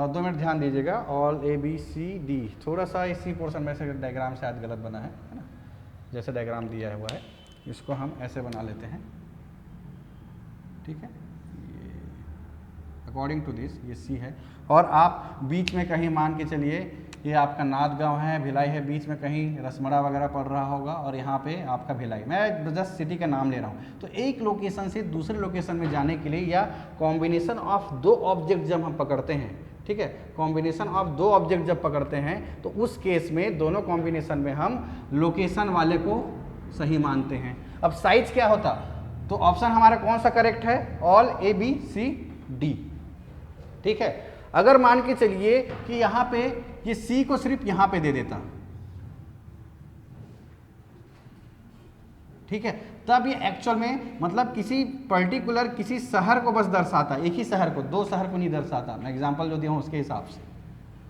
2 मिनट ध्यान दीजिएगा, all A B C D, थोड़ा सा इसी पोर्शन में से डायग्राम शायद गलत बना है ना, जैसे डायग्राम दिया हुआ है इसको हम ऐसे बना लेते हैं, ठीक है, ये अकॉर्डिंग टू दिस ये सी है, और आप बीच में कहीं मान के चलिए ये आपका नांदगांव है, भिलाई है, बीच में कहीं रसमड़ा वगैरह पड़ रहा होगा, और यहाँ पे आपका भिलाई, मैं जस्ट सिटी का नाम ले रहा हूँ। तो एक लोकेशन से दूसरे लोकेशन में जाने के लिए, या कॉम्बिनेशन ऑफ दो ऑब्जेक्ट जब हम पकड़ते हैं, ठीक है, कॉम्बिनेशन ऑफ दो ऑब्जेक्ट जब पकड़ते हैं तो उस केस में दोनों कॉम्बिनेशन में हम लोकेशन वाले को सही मानते हैं। अब साइज क्या होता, तो ऑप्शन हमारा कौन सा करेक्ट है, all A B C D, ठीक है। अगर मान के चलिए कि यहाँ पे ये सी को सिर्फ यहाँ पे दे देता, ठीक है, तब ये एक्चुअल में मतलब किसी पर्टिकुलर किसी शहर को बस दर्शाता, एक ही शहर को, दो शहर को नहीं दर्शाता, मैं एग्जांपल जो दिया हूँ उसके हिसाब से,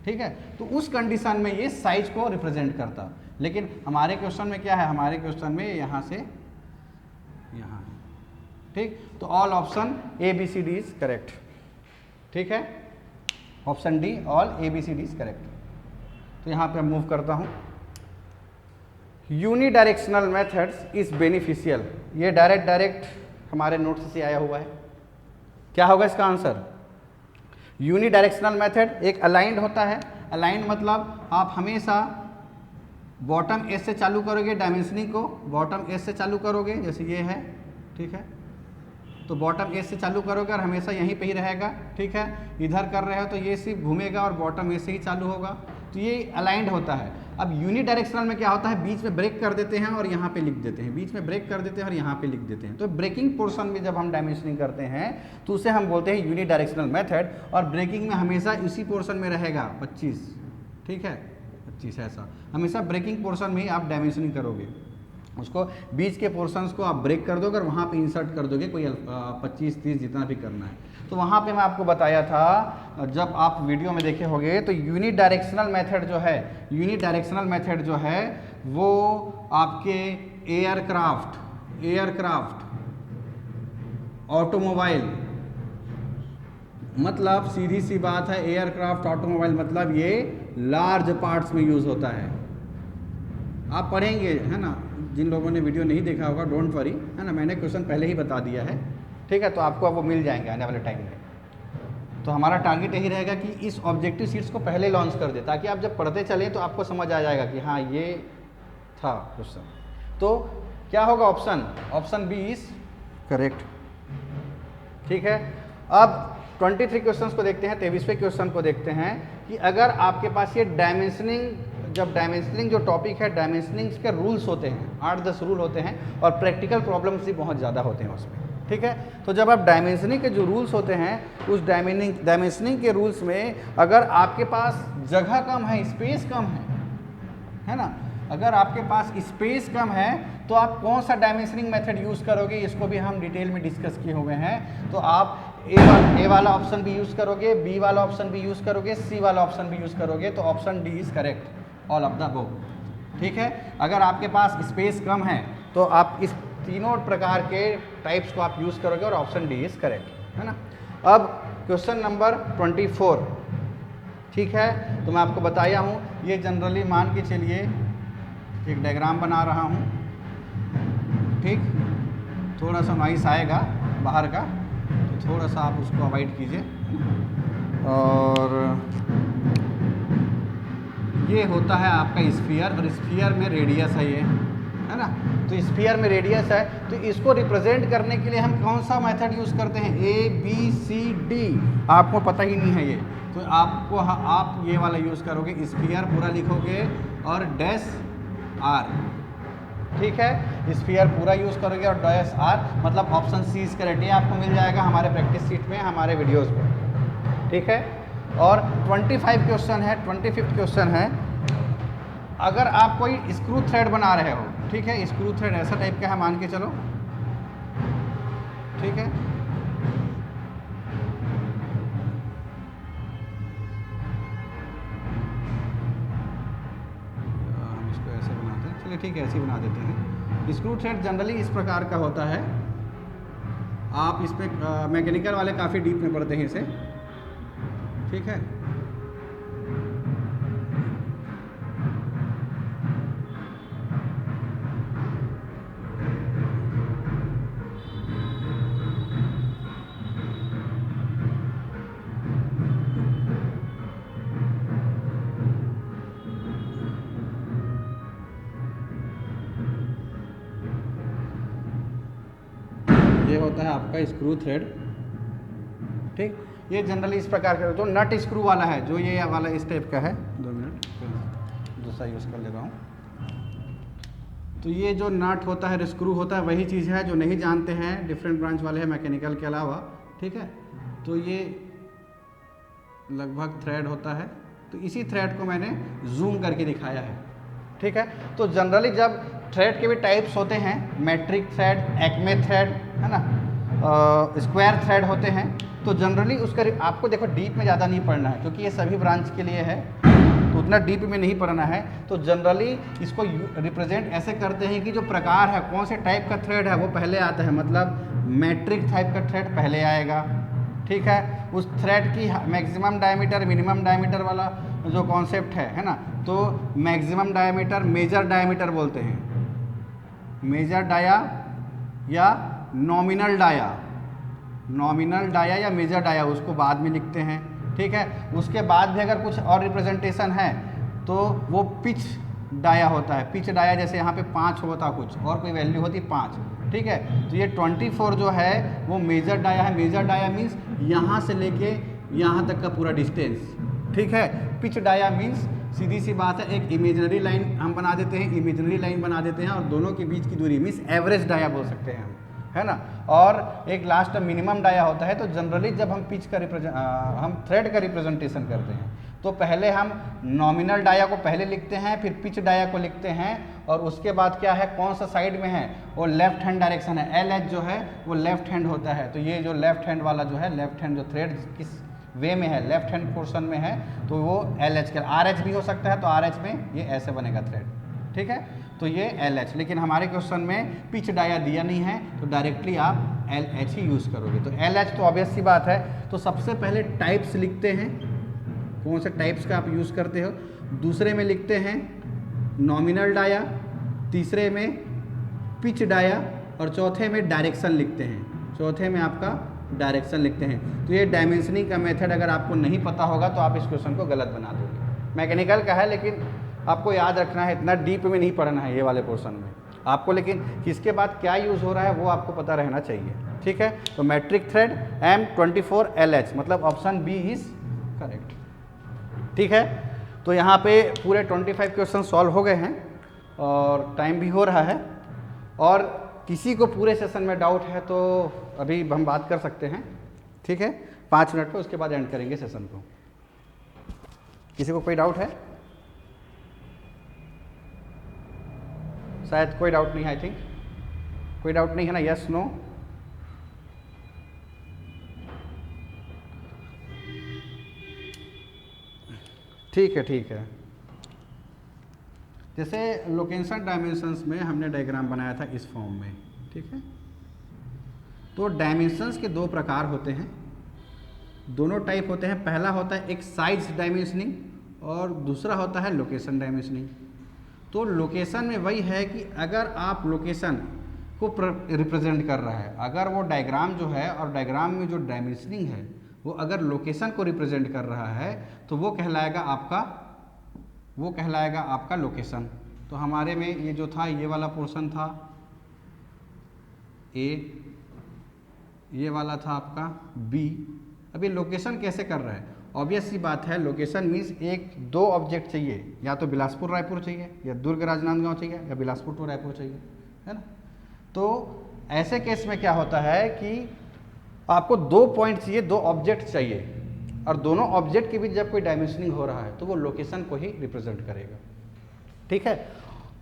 ठीक है। तो उस कंडीशन में ये साइज को रिप्रेजेंट करता, लेकिन हमारे क्वेश्चन में क्या है, हमारे क्वेश्चन में यहाँ से यहाँ, ठीक। तो all option A B C D is correct, ठीक है, option D all A B C D is correct. तो यहाँ पे मूव करता हूँ, यूनिडायरेक्शनल मेथड्स इज बेनिफिशियल, ये डायरेक्ट हमारे नोट्स से आया हुआ है। क्या होगा इसका आंसर, यूनिडायरेक्शनल मेथड एक अलाइंड होता है, अलाइंड मतलब आप हमेशा बॉटम एज से चालू करोगे, डायमेंशनिंग को बॉटम एज से चालू करोगे, जैसे ये है, ठीक है, तो बॉटम एज से चालू करोगे और हमेशा यहीं पे ही रहेगा, ठीक है। इधर कर रहे हो तो ये सिर्फ घूमेगा और बॉटम एज से ही चालू होगा, तो ये अलाइंड होता है। अब यूनिडायरेक्शनल में क्या होता है, बीच में ब्रेक कर देते हैं और यहाँ पे लिख देते हैं, बीच में ब्रेक कर देते हैं और यहाँ पे लिख देते हैं। तो ब्रेकिंग पोर्शन में जब हम डायमेंशनिंग करते हैं तो उसे हम बोलते हैं यूनिडायरेक्शनल मेथड, और ब्रेकिंग में हमेशा इसी पोर्शन में रहेगा 25, ठीक है, 25 ऐसा, हमेशा ब्रेकिंग पोर्शन में ही आप डायमेंशनिंग करोगे, उसको बीच के पोर्शंस को आप ब्रेक कर दोगे और वहाँ पे इंसर्ट कर दोगे, कोई 25, 30 जितना भी करना है। तो वहाँ पे मैं आपको बताया था, जब आप वीडियो में देखे होंगे, तो यूनिडायरेक्शनल मेथड जो है, यूनिडायरेक्शनल मेथड जो है वो आपके एयरक्राफ्ट, ऑटोमोबाइल, मतलब सीधी सी बात है, एयरक्राफ्ट ऑटोमोबाइल मतलब ये लार्ज पार्ट्स में यूज़ होता है। आप पढ़ेंगे, है ना, जिन लोगों ने वीडियो नहीं देखा होगा डोंट वरी, है ना, मैंने क्वेश्चन पहले ही बता दिया है, ठीक है, तो आपको अब वो मिल जाएंगे आने वाले टाइम में। तो हमारा टारगेट यही रहेगा कि इस ऑब्जेक्टिव सीट्स को पहले लॉन्च कर दे, ताकि आप जब पढ़ते चलें तो आपको समझ आ जाएगा कि हाँ ये था क्वेश्चन। तो क्या होगा, ऑप्शन बी इज करेक्ट, ठीक है। अब 23 क्वेश्चंस को देखते हैं, 23वें क्वेश्चन को देखते हैं कि अगर आपके पास ये डायमेंशनिंग, जब डायमेंशनिंग जो टॉपिक है, डायमेंशनिंग के रूल्स होते हैं, 8-10 रूल होते हैं और प्रैक्टिकल प्रॉब्लम्स भी बहुत ज़्यादा होते हैं उसमें, ठीक है। तो जब आप डायमेंशनिंग के जो रूल्स होते हैं, उस डायमेंशनिंग के रूल्स में अगर आपके पास जगह कम है, स्पेस कम है ना, अगर आपके पास स्पेस कम है तो आप कौन सा डायमेंशनिंग मेथड यूज़ करोगे, इसको भी हम डिटेल में डिस्कस किए हुए हैं। तो आप ए वाला ऑप्शन भी यूज़ करोगे, बी वाला ऑप्शन भी यूज़ करोगे, सी वाला ऑप्शन भी यूज़ करोगे, तो option D is correct, all of the above, ठीक है। अगर आपके पास स्पेस कम है तो आप इस तीनों प्रकार के टाइप्स को आप यूज़ करोगे और ऑप्शन डी इज़ करेक्ट, है ना। अब क्वेश्चन नंबर 24, ठीक है, तो मैं आपको बताया हूँ, ये जनरली मान के चलिए एक डायग्राम बना रहा हूँ, ठीक, थोड़ा सा नॉइस आएगा बाहर का, तो थोड़ा सा आप उसको अवॉइड कीजिए। और ये होता है आपका स्फीयर, और स्फीयर में रेडियस है ये, है ना। तो स्फीयर में रेडियस है, तो इसको रिप्रेजेंट करने के लिए हम कौन सा मेथड यूज़ करते हैं, ABCD, आपको पता ही नहीं है ये, तो आपको आप ये वाला यूज़ करोगे, स्फीयर पूरा लिखोगे और डैश आर, ठीक है, स्फीयर पूरा यूज़ करोगे और डैश आर, मतलब ऑप्शन सी इज करेक्ट। ये आपको मिल जाएगा हमारे प्रैक्टिस शीट में, हमारे वीडियोस में, ठीक है। और 25 क्वेश्चन है, 25th क्वेश्चन है, अगर आप कोई स्क्रू थ्रेड बना रहे हो, ठीक है, स्क्रू थ्रेड ऐसा टाइप का है मान के चलो, ठीक है, हम इसको ऐसे बनाते हैं, चलिए ठीक है, ऐसे ही बना देते हैं। स्क्रू थ्रेड जनरली इस प्रकार का होता है, आप इसमें मैकेनिकल वाले काफ़ी डीप में पढ़ते हैं इसे, ठीक है। ये होता है आपका स्क्रू थ्रेड, ठीक, ये जनरली इस प्रकार का, जो नट स्क्रू वाला है, जो ये वाला इस टाइप का है, 2 मिनट दूसरा यूज़ कर ले रहा हूँ। तो ये जो नट होता है, स्क्रू होता है, वही चीज़ है, जो नहीं जानते हैं डिफरेंट ब्रांच वाले हैं मैकेनिकल के अलावा, ठीक है। तो ये लगभग थ्रेड होता है, तो इसी थ्रेड को मैंने जूम करके दिखाया है, ठीक है। तो जनरली जब थ्रेड के भी टाइप्स होते हैं, मैट्रिक थ्रेड, एक्मे थ्रेड, है ना, स्क्वायर थ्रेड होते हैं, तो जनरली उसका आपको देखो डीप में ज़्यादा नहीं पढ़ना है, क्योंकि ये सभी ब्रांच के लिए है, तो उतना डीप में नहीं पढ़ना है। तो जनरली इसको रिप्रेजेंट ऐसे करते हैं कि जो प्रकार है, कौन से टाइप का थ्रेड है, वो पहले आता है, मतलब मैट्रिक टाइप का थ्रेड पहले आएगा, ठीक है। उस थ्रेड की मैक्सिमम डायमीटर, मिनिमम डायमीटर वाला जो कॉन्सेप्ट है ना, तो मैक्सिमम डायमीटर, मेजर डायमीटर बोलते हैं, मेजर डाया या नॉमिनल डाया, नॉमिनल डाया या मेजर डाया, उसको बाद में लिखते हैं, ठीक है। उसके बाद भी अगर कुछ और रिप्रेजेंटेशन है तो वो पिच डाया होता है, पिच डाया, जैसे यहाँ पे 5 होता कुछ और कोई वैल्यू होती 5, ठीक है। तो ये 24 जो है वो मेजर डाया है। मेजर डाया मीन्स यहाँ से लेके यहाँ तक का पूरा डिस्टेंस, ठीक है। पिच डाया मीन्स सीधी सी बात है, एक इमेजिनरी लाइन हम बना देते हैं, इमेजिनरी लाइन बना देते हैं और दोनों के बीच की दूरी मीन्स एवरेज डाया बोल सकते हैं हम, है ना। और एक लास्ट मिनिमम डाया होता है। तो जनरली जब हम पिच का हम थ्रेड का रिप्रेजेंटेशन करते हैं तो पहले हम नॉमिनल डाया को पहले लिखते हैं, फिर पिच डाया को लिखते हैं, और उसके बाद क्या है, कौन सा साइड में है, वो लेफ्ट हैंड डायरेक्शन है, LH जो है वो लेफ्ट हैंड होता है। तो ये जो लेफ्ट हैंड वाला जो है, लेफ्ट हैंड जो थ्रेड किस वे में है, लेफ्ट हैंड पोर्शन में है, तो वो LH का, RH भी हो सकता है, तो RH में ये ऐसे बनेगा थ्रेड, ठीक है। तो ये LH, लेकिन हमारे क्वेश्चन में पिच डाया दिया नहीं है तो डायरेक्टली आप LH ही यूज़ करोगे। तो LH तो ऑब्वियस सी बात है। तो सबसे पहले टाइप्स लिखते हैं, कौन से टाइप्स का आप यूज़ करते हो। दूसरे में लिखते हैं नॉमिनल डाया, तीसरे में पिच डाया और चौथे में डायरेक्शन लिखते हैं। चौथे में आपका डायरेक्शन लिखते हैं। तो ये डायमेंशनिंग का मेथड अगर आपको नहीं पता होगा तो आप इस क्वेश्चन को गलत बना दोगे। मैकेनिकल का है लेकिन आपको याद रखना है, इतना डीप में नहीं पढ़ना है ये वाले पोर्शन में आपको, लेकिन किसके बाद क्या यूज़ हो रहा है वो आपको पता रहना चाहिए। ठीक है, तो मैट्रिक थ्रेड M24LH मतलब ऑप्शन बी इज करेक्ट। ठीक है, तो यहाँ पे पूरे 25 क्वेश्चन सॉल्व हो गए हैं और टाइम भी हो रहा है। और किसी को पूरे सेशन में डाउट है तो अभी हम बात कर सकते हैं। ठीक है, 5 मिनट पे, उसके बाद एंड करेंगे सेशन को। किसी को कोई डाउट है? शायद कोई डाउट नहीं है। आई थिंक कोई डाउट नहीं है ना? Yes no? ठीक है, ठीक है। जैसे लोकेशन डायमेंशंस में हमने डायग्राम बनाया था इस फॉर्म में। ठीक है, तो डायमेंशंस के 2 प्रकार होते हैं, दोनों टाइप होते हैं। पहला होता है एक साइज डायमेंशनिंग और दूसरा होता है लोकेशन डायमेंशनिंग। तो लोकेशन में वही है कि अगर आप लोकेशन को रिप्रेजेंट कर रहा है, अगर वो डायग्राम जो है और डायग्राम में जो डायमेंशनिंग है वो अगर लोकेशन को रिप्रेजेंट कर रहा है तो वो कहलाएगा आपका लोकेशन। तो हमारे में ये जो था ये वाला पोर्शन था A, ये वाला था आपका B। अब ये लोकेशन कैसे कर रहा है? ऑब्वियस सी बात है, लोकेशन मीन्स एक 2 ऑब्जेक्ट चाहिए, या तो बिलासपुर रायपुर चाहिए, या दुर्ग राजनांदगांव चाहिए, या बिलासपुर टू रायपुर चाहिए, है ना। तो ऐसे केस में क्या होता है कि आपको 2 पॉइंट चाहिए, 2 ऑब्जेक्ट चाहिए, और दोनों ऑब्जेक्ट के बीच जब कोई डायमेंशनिंग हो रहा है तो वो लोकेशन को ही रिप्रेजेंट करेगा। ठीक है,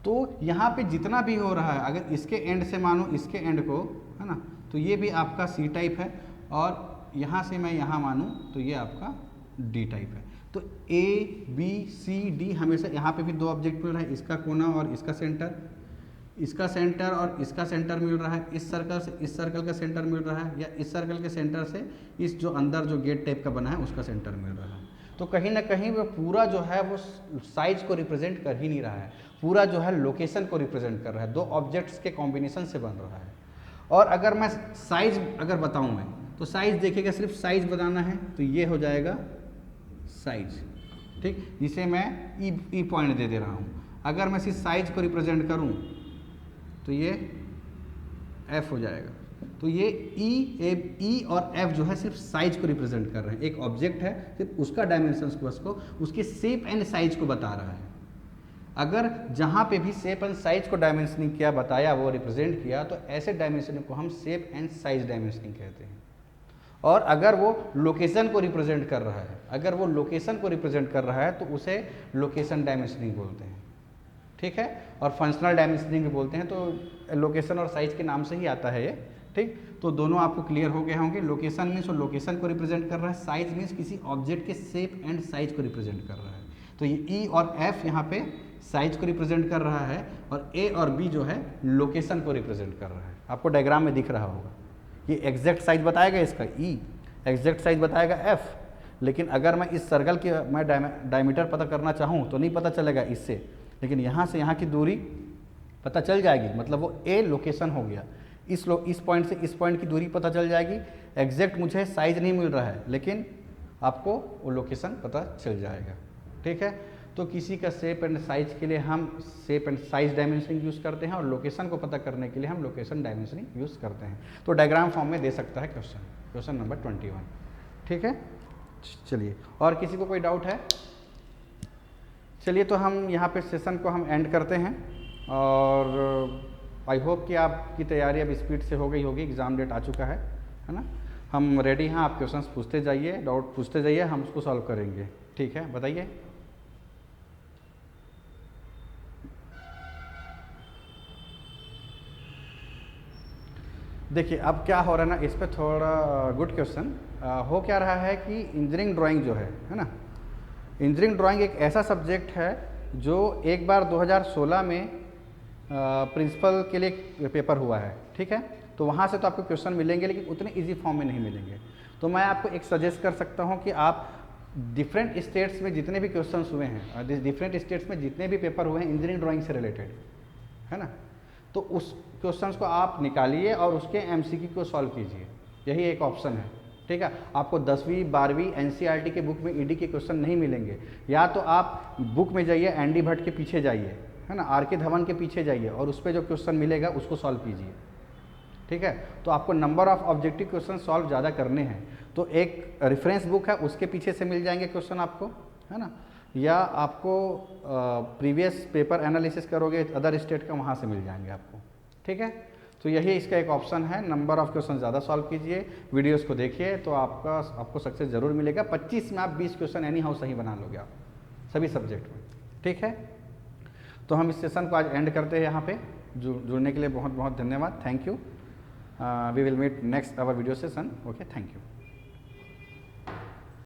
तो यहाँ पे जितना भी हो रहा है, अगर इसके एंड से मानो इसके एंड को, है ना, तो ये भी आपका C टाइप है, और यहाँ से मैं यहाँ मानूँ तो ये आपका D टाइप है। तो A, B, C, D हमेशा यहाँ पे भी 2 ऑब्जेक्ट मिल रहा है, इसका कोना और इसका सेंटर, इसका सेंटर और इसका सेंटर मिल रहा है, इस सर्कल से इस सर्कल का सेंटर मिल रहा है, या इस सर्कल के सेंटर से इस जो अंदर जो गेट टाइप का बना है उसका सेंटर मिल रहा है। तो कहीं ना कहीं वो पूरा जो है वो साइज को रिप्रेजेंट कर ही नहीं रहा है, पूरा जो है लोकेशन को रिप्रेजेंट कर रहा है, 2 ऑब्जेक्ट्स के कॉम्बिनेशन से बन रहा है। और अगर मैं साइज अगर बताऊँ मैं, तो साइज देखिएगा, सिर्फ साइज बताना है तो ये हो जाएगा साइज। ठीक, जिसे मैं ई पॉइंट दे रहा हूँ। अगर मैं सिर्फ साइज को रिप्रेजेंट करूँ तो ये F हो जाएगा। तो ये E और F जो है सिर्फ साइज को रिप्रेजेंट कर रहे हैं। एक ऑब्जेक्ट है, सिर्फ उसका डायमेंशंस को उसके शेप एंड साइज को बता रहा है। अगर जहाँ पे भी शेप एंड साइज को डायमेंशनिंग किया, बताया, वो रिप्रेजेंट किया, तो ऐसे डायमेंशनिंग को हम शेप एंड साइज डायमेंशनिंग कहते हैं। और अगर वो लोकेशन को रिप्रेजेंट कर रहा है, अगर वो लोकेशन को रिप्रेजेंट कर रहा है तो उसे लोकेशन डायमेंशनिंग बोलते हैं। ठीक है, और फंक्शनल डायमेंशनिंग बोलते हैं। तो लोकेशन और साइज के नाम से ही आता है ये। ठीक, तो दोनों आपको क्लियर हो गए होंगे। लोकेशन मीन्स वो लोकेशन को रिप्रेजेंट कर रहा है, साइज मीन्स किसी ऑब्जेक्ट के शेप एंड साइज को रिप्रेजेंट कर रहा है। तो ये E और F यहाँ पे साइज को रिप्रेजेंट कर रहा है, और A और B जो है लोकेशन को रिप्रेजेंट कर रहा है। आपको डायग्राम में दिख रहा होगा, ये एग्जैक्ट साइज बताएगा इसका E, एग्जैक्ट साइज बताएगा F। लेकिन अगर मैं इस सर्कल की मैं डायमीटर पता करना चाहूँ तो नहीं पता चलेगा इससे, लेकिन यहाँ से यहाँ की दूरी पता चल जाएगी, मतलब वो A लोकेशन हो गया। इस पॉइंट से इस पॉइंट की दूरी पता चल जाएगी। एग्जैक्ट मुझे साइज नहीं मिल रहा है, लेकिन आपको वो लोकेशन पता चल जाएगा। ठीक है, तो किसी का शेप एंड साइज के लिए हम shape and size dimensioning use करते हैं, और लोकेशन को पता करने के लिए हम लोकेशन डायमेंशनिंग यूज़ करते हैं। तो डायग्राम फॉर्म में दे सकता है क्वेश्चन नंबर 21। ठीक है, चलिए, और किसी को कोई डाउट है? चलिए, तो हम यहाँ पे सेशन को हम एंड करते हैं, और आई होप कि आपकी तैयारी अब स्पीड से हो गई होगी। एग्ज़ाम डेट आ चुका है ना। हम रेडी हैं, आप क्वेश्चंस पूछते जाइए, डाउट पूछते जाइए, हम उसको सॉल्व करेंगे। ठीक है, बताइए। देखिए, अब क्या हो रहा है ना, इस पर थोड़ा गुड क्वेश्चन हो क्या रहा है कि इंजीनियरिंग ड्राइंग जो है ना, इंजीनियरिंग ड्राइंग एक ऐसा सब्जेक्ट है जो एक बार 2016 में प्रिंसिपल के लिए पेपर हुआ है, ठीक है, तो वहाँ से तो आपको क्वेश्चन मिलेंगे लेकिन उतने इजी फॉर्म में नहीं मिलेंगे। तो मैं आपको एक सजेस्ट कर सकता हूँ कि आप डिफरेंट स्टेट्स में जितने भी क्वेश्चंस हुए हैं, डिफरेंट स्टेट्स में जितने भी पेपर हुए हैं इंजीनियरिंग ड्राइंग से रिलेटेड, है ना, तो उस क्वेश्चंस को आप निकालिए और उसके एमसीक्यू को सॉल्व कीजिए, यही एक ऑप्शन है, ठीक है। आपको 10वीं 12वीं एनसीईआरटी के बुक में ईडी के क्वेश्चन नहीं मिलेंगे, या तो आप बुक में जाइए, एनडी भट्ट के पीछे जाइए, है ना, आर के धवन के पीछे जाइए और उस पर जो क्वेश्चन मिलेगा उसको सॉल्व कीजिए, ठीक है। तो आपको number of objective question solve ज़्यादा करने हैं, तो एक रेफरेंस बुक है उसके पीछे से मिल जाएंगे क्वेश्चन आपको, है ना, या आपको प्रीवियस पेपर एनालिसिस करोगे अदर स्टेट का, वहाँ से मिल जाएंगे आपको, ठीक है। तो यही इसका एक ऑप्शन है, नंबर ऑफ क्वेश्चन ज़्यादा सॉल्व कीजिए, वीडियोस को देखिए, तो आपको सक्सेस जरूर मिलेगा। 25 में आप 20 क्वेश्चन एनी हाउ सही बना लोगे आप सभी सब्जेक्ट में, ठीक है। तो हम इस सेशन को आज एंड करते हैं यहाँ पे। जुड़ने के लिए बहुत बहुत धन्यवाद, thank you. We will meet next our video session, okay, thank you.